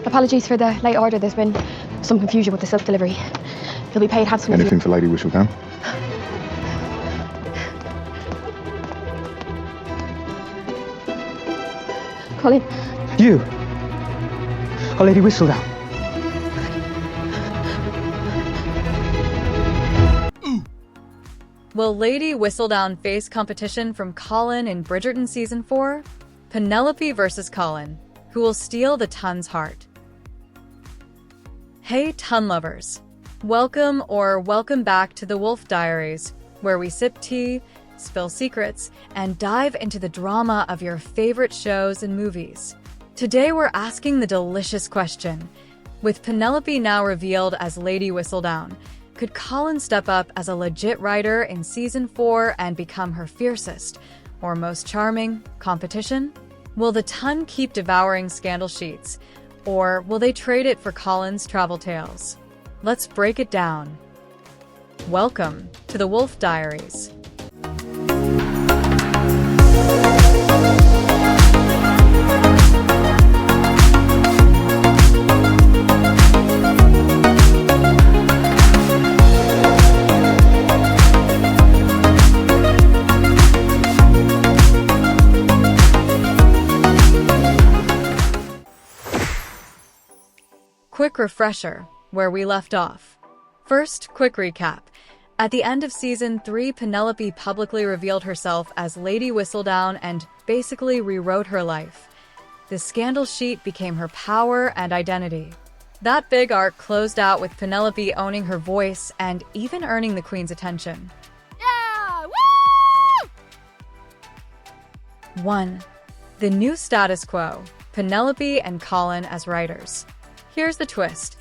Apologies for the late order. There's been some confusion with the self-delivery. He'll be paid handsomely. Anything for Lady Whistledown? Colin. You! Oh, Lady Whistledown. Will Lady Whistledown face competition from Colin in Bridgerton Season 4? Penelope versus Colin. Who will steal the Tun's heart? Hey Tun lovers! Welcome back to the Wolfe Diaries, where we sip tea, spill secrets, and dive into the drama of your favorite shows and movies. Today we're asking the delicious question: with Penelope now revealed as Lady Whistledown, could Colin step up as a legit writer in Season 4 and become her fiercest, or most charming, competition? Will the Tun keep devouring scandal sheets, or will they trade it for Colin's travel tales? Let's break it down. Welcome to the Wolfe Diaries. Quick refresher, where we left off. First, quick recap. At the end of Season 3, Penelope publicly revealed herself as Lady Whistledown and basically rewrote her life. The scandal sheet became her power and identity. That big arc closed out with Penelope owning her voice and even earning the Queen's attention. Yeah! Woo! 1. The new status quo, Penelope and Colin as writers. Here's the twist.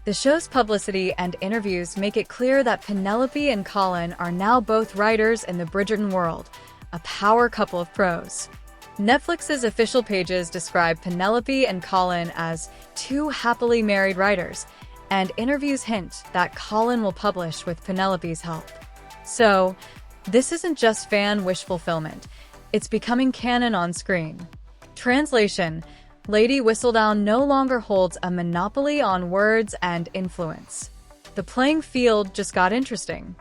The show's publicity and interviews make it clear that Penelope and Colin are now both writers in the Bridgerton world, a power couple of pros. Netflix's official pages describe Penelope and Colin as two happily married writers, and interviews hint that Colin will publish with Penelope's help. So, this isn't just fan wish fulfillment, it's becoming canon on screen. Translation: Lady Whistledown no longer holds a monopoly on words and influence. The playing field just got interesting.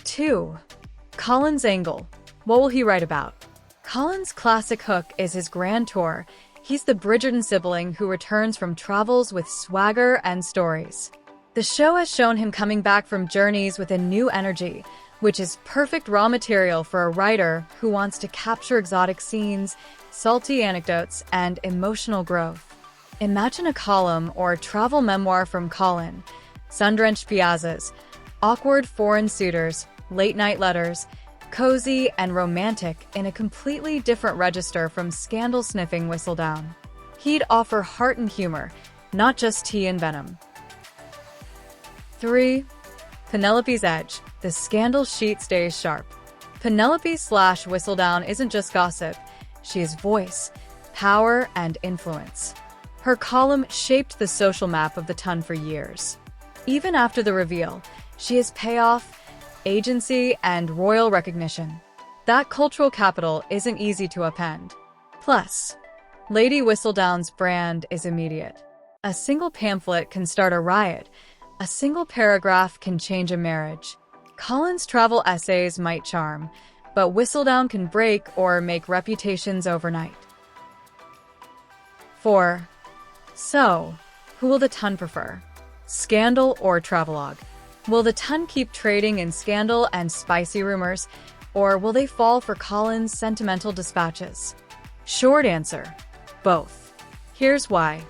2. Colin's angle. What will he write about? Colin's classic hook is his grand tour. He's the Bridgerton sibling who returns from travels with swagger and stories. The show has shown him coming back from journeys with a new energy, which is perfect raw material for a writer who wants to capture exotic scenes, salty anecdotes, and emotional growth. Imagine a column or travel memoir from Colin. Sun-drenched piazzas, awkward foreign suitors, late-night letters, cozy and romantic in a completely different register from scandal-sniffing Whistledown. He'd offer heart and humor, not just tea and venom. 3. Penelope's edge. The scandal sheet stays sharp. Penelope/Whistledown isn't just gossip. She is voice, power, and influence. Her column shaped the social map of the Tun for years. Even after the reveal, she has payoff, agency, and royal recognition. That cultural capital isn't easy to append. Plus, Lady Whistledown's brand is immediate. A single pamphlet can start a riot. A single paragraph can change a marriage. Colin's travel essays might charm, but Whistledown can break or make reputations overnight. 4. So, who will the Tun prefer? Scandal or travelogue? Will the Tun keep trading in scandal and spicy rumors, or will they fall for Colin's sentimental dispatches? Short answer: both. Here's why.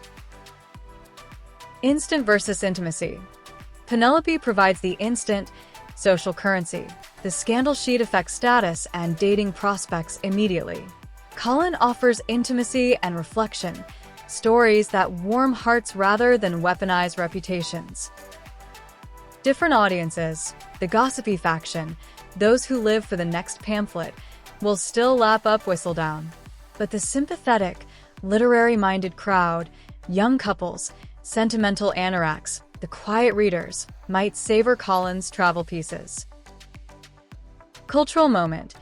Instant versus intimacy. Penelope provides the instant, social currency. The scandal sheet affects status and dating prospects immediately. Colin offers intimacy and reflection, stories that warm hearts rather than weaponize reputations. Different audiences, the gossipy faction, those who live for the next pamphlet, will still lap up Whistledown. But the sympathetic, literary-minded crowd, young couples, sentimental anoraks, the quiet readers, might savor Colin's travel pieces. Cultural moment.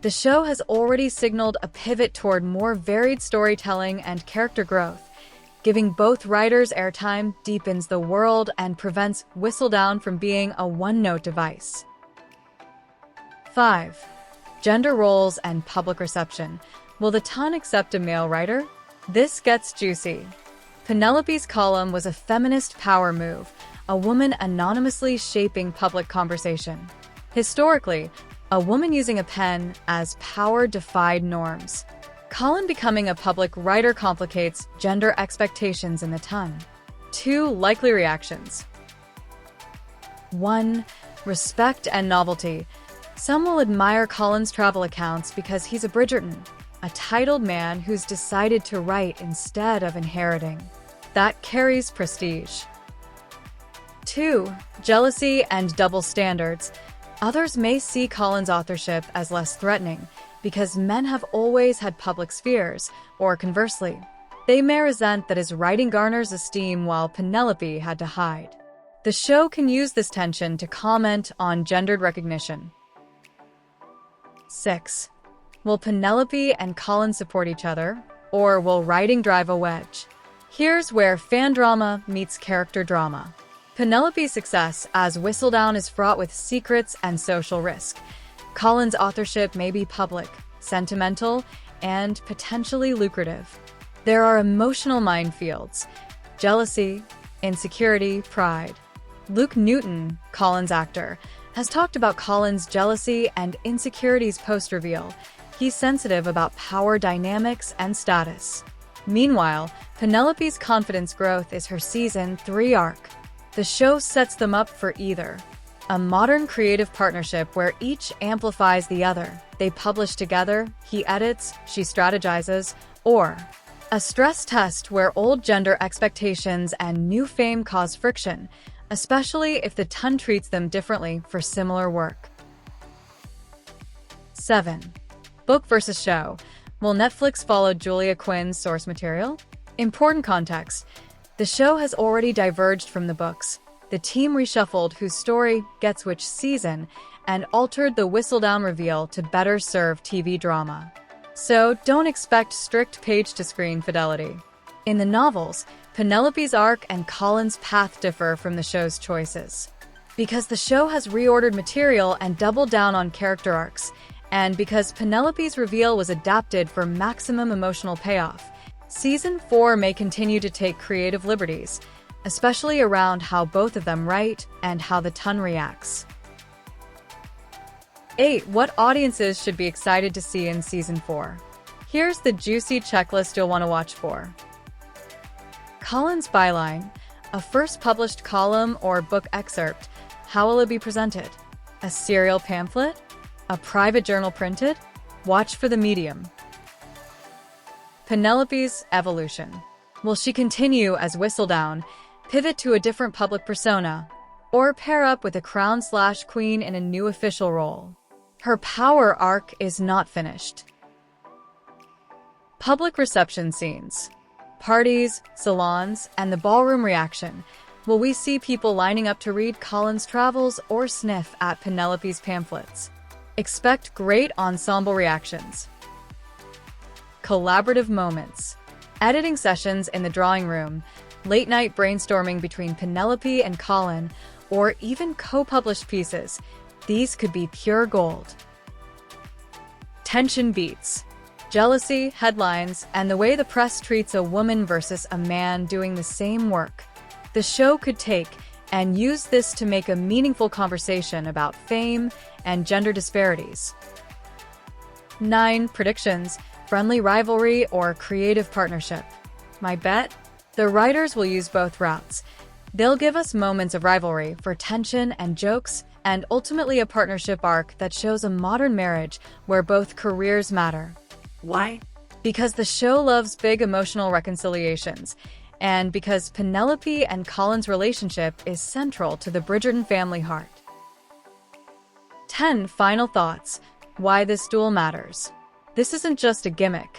The show has already signaled a pivot toward more varied storytelling and character growth. Giving both writers airtime deepens the world and prevents Whistledown from being a one-note device. 5. Gender roles and public reception. Will the ton accept a male writer? This gets juicy. Penelope's column was a feminist power move, a woman anonymously shaping public conversation. Historically, a woman using a pen as power defied norms. Colin becoming a public writer complicates gender expectations in the ton. 2 likely reactions. 1. Respect and novelty. Some will admire Colin's travel accounts because he's a Bridgerton, a titled man who's decided to write instead of inheriting. That carries prestige. 2. Jealousy and double standards. Others may see Colin's authorship as less threatening because men have always had public spheres, or conversely, they may resent that his writing garners esteem while Penelope had to hide. The show can use this tension to comment on gendered recognition. 6. Will Penelope and Colin support each other, or will writing drive a wedge? Here's where fan drama meets character drama. Penelope's success as Whistledown is fraught with secrets and social risk. Colin's authorship may be public, sentimental, and potentially lucrative. There are emotional minefields: jealousy, insecurity, pride. Luke Newton, Colin's actor, has talked about Colin's jealousy and insecurities post-reveal. He's sensitive about power dynamics and status. Meanwhile, Penelope's confidence growth is her season 3 arc. The show sets them up for either a modern creative partnership where each amplifies the other, they publish together, he edits, she strategizes, or a stress test where old gender expectations and new fame cause friction, especially if the ton treats them differently for similar work. 7. Book versus show. Will Netflix follow Julia Quinn's source material? Important context. The show has already diverged from the books. The team reshuffled whose story gets which season and altered the Whistledown reveal to better serve TV drama. So don't expect strict page-to-screen fidelity. In the novels, Penelope's arc and Colin's path differ from the show's choices. Because the show has reordered material and doubled down on character arcs, and because Penelope's reveal was adapted for maximum emotional payoff, Season 4 may continue to take creative liberties, especially around how both of them write and how the ton reacts. 8. What audiences should be excited to see in Season 4? Here's the juicy checklist you'll want to watch for. Colin's byline, a first published column or book excerpt. How will it be presented? A serial pamphlet? A private journal printed? Watch for the medium. Penelope's evolution. Will she continue as Whistledown, pivot to a different public persona, or pair up with a crown/queen in a new official role? Her power arc is not finished. Public reception scenes. Parties, salons, and the ballroom reaction. Will we see people lining up to read Colin's travels or sniff at Penelope's pamphlets? Expect great ensemble reactions. Collaborative moments. Editing sessions in the drawing room, late-night brainstorming between Penelope and Colin, or even co-published pieces. These could be pure gold. Tension beats. Jealousy, headlines, and the way the press treats a woman versus a man doing the same work. The show could take and use this to make a meaningful conversation about fame and gender disparities. 9. Predictions. Friendly rivalry or creative partnership. My bet? The writers will use both routes. They'll give us moments of rivalry for tension and jokes, and ultimately a partnership arc that shows a modern marriage where both careers matter. Why? Because the show loves big emotional reconciliations, and because Penelope and Colin's relationship is central to the Bridgerton family heart. 10. Final thoughts. Why this duel matters. This isn't just a gimmick.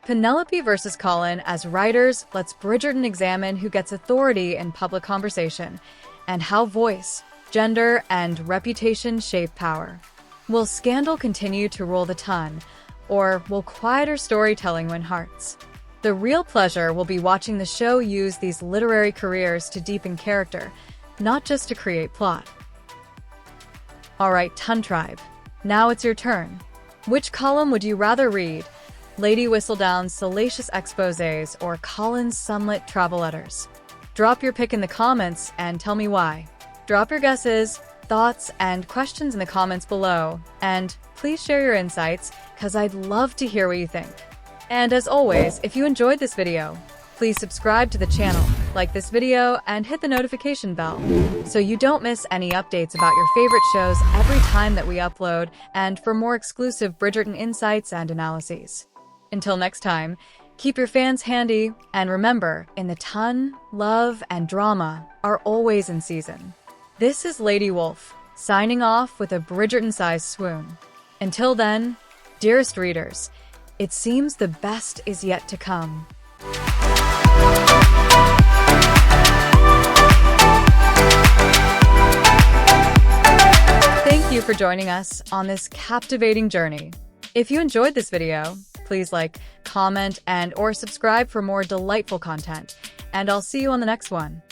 Penelope versus Colin as writers lets Bridgerton examine who gets authority in public conversation and how voice, gender, and reputation shape power. Will scandal continue to rule the ton, or will quieter storytelling win hearts? The real pleasure will be watching the show use these literary careers to deepen character, not just to create plot. Alright, Ton Tribe. Now it's your turn. Which column would you rather read? Lady Whistledown's salacious exposés or Colin's sunlit travel letters? Drop your pick in the comments and tell me why. Drop your guesses, thoughts, and questions in the comments below. And please share your insights, because I'd love to hear what you think. And as always, if you enjoyed this video, please subscribe to the channel, like this video, and hit the notification bell so you don't miss any updates about your favorite shows every time that we upload, and for more exclusive Bridgerton insights and analyses. Until next time, keep your fans handy, and remember, in the ton, love, and drama are always in season. This is Lady Wolfe, signing off with a Bridgerton-sized swoon. Until then, dearest readers, it seems the best is yet to come. Thank you for joining us on this captivating journey. If you enjoyed this video, please like, comment, and/or subscribe for more delightful content, and I'll see you on the next one.